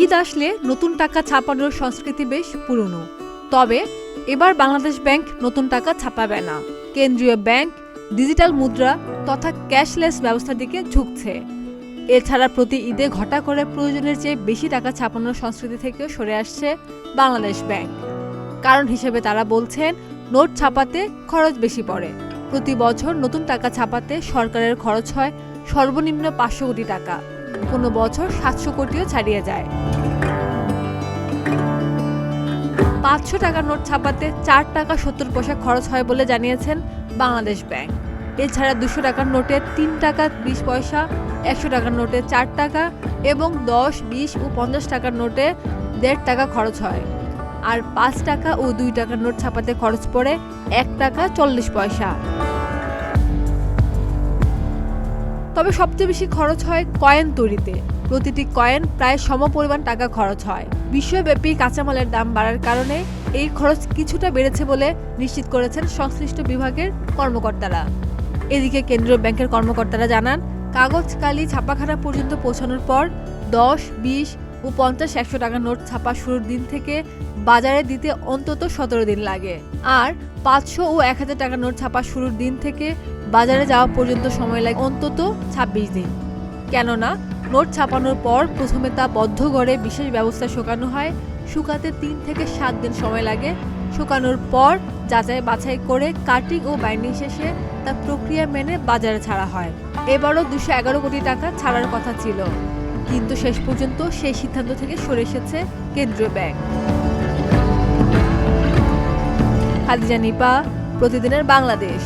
ঈদ আসলে নতুন টাকা ছাপানোর সংস্কৃতি বেশ পুরনো। তবে এবার বাংলাদেশ ব্যাংক নতুন টাকা ছাপাবে না। কেন্দ্রীয় ব্যাংক ডিজিটাল মুদ্রা তথা ক্যাশলেস ব্যবস্থার দিকে ঝুঁকছে। এছাড়া প্রতি ঈদে ঘটা করে প্রয়োজনের চেয়ে বেশি টাকা ছাপানোর সংস্কৃতি থেকেও সরে আসছে বাংলাদেশ ব্যাংক। কারণ হিসেবে তারা বলছেন, নোট ছাপাতে খরচ বেশি পড়ে। প্রতি বছর নতুন টাকা ছাপাতে সরকারের খরচ হয় সর্বনিম্ন 500 কোটি টাকা, কোনো বছর 700 কোটিও ছাড়িয়ে যায়। 500 টাকার নোট ছাপাতে 4 টাকা 70 পয়সা খরচ হয় বলে জানিয়েছেন বাংলাদেশ ব্যাংক। এছাড়া 200 টাকার নোটে 3 টাকা 20 পয়সা, 100 টাকার নোটে 4 টাকা এবং 10, 20 ও 50 টাকার নোটে 1.5 টাকা খরচ হয়। আর 5 টাকা ও 2 টাকার নোট ছাপাতে খরচ পড়ে 1 টাকা 40 পয়সা। তবে সবচেয়ে বেশি খরচ হয় কয়েন তৈরিতে। প্রতিটি কয়েন প্রায় সমপরিমাণ টাকা খরচ হয়। বিশ্বব্যাপী কাঁচামালের দাম বাড়ার কারণে এই খরচ কিছুটা বেড়েছে বলে নিশ্চিত করেছেন সংশ্লিষ্ট বিভাগের কর্মকর্তারা। এদিকে কেন্দ্রীয় ব্যাংকের কর্মকর্তারা জানান, কাগজ কালি ছাপাখানা পর্যন্ত পৌঁছানোর পর 10, 20 ও 50, 100 টাকার নোট ছাপা শুরুর দিন থেকে বাজারে দিতে অন্তত 17 দিন লাগে। আর 500 ও 1000 টাকার নোট ছাপা শুরুর দিন থেকে বাজারে যাওয়া পর্যন্ত সময় লাগে অন্তত 26 দিন। কেননা নোট ছাপানোর পর প্রথমে তা বদ্ধ ঘরে বিশেষ ব্যবস্থা শুকানো হয়। শুকাতে 3 থেকে 7 দিন সময় লাগে। শুকানোর পর যাচাই বাছাই করে কাটিং ও বাইন্ডিং শেষে তা প্রক্রিয়া মেনে বাজারে ছাড়া হয়। এবারও 211 কোটি টাকা ছাড়ার কথা ছিল, কিন্তু শেষ পর্যন্ত সেই সিদ্ধান্ত থেকে সরে এসেছে কেন্দ্রীয় ব্যাংক। খাদিজা নিপা, প্রতিদিনের বাংলাদেশ।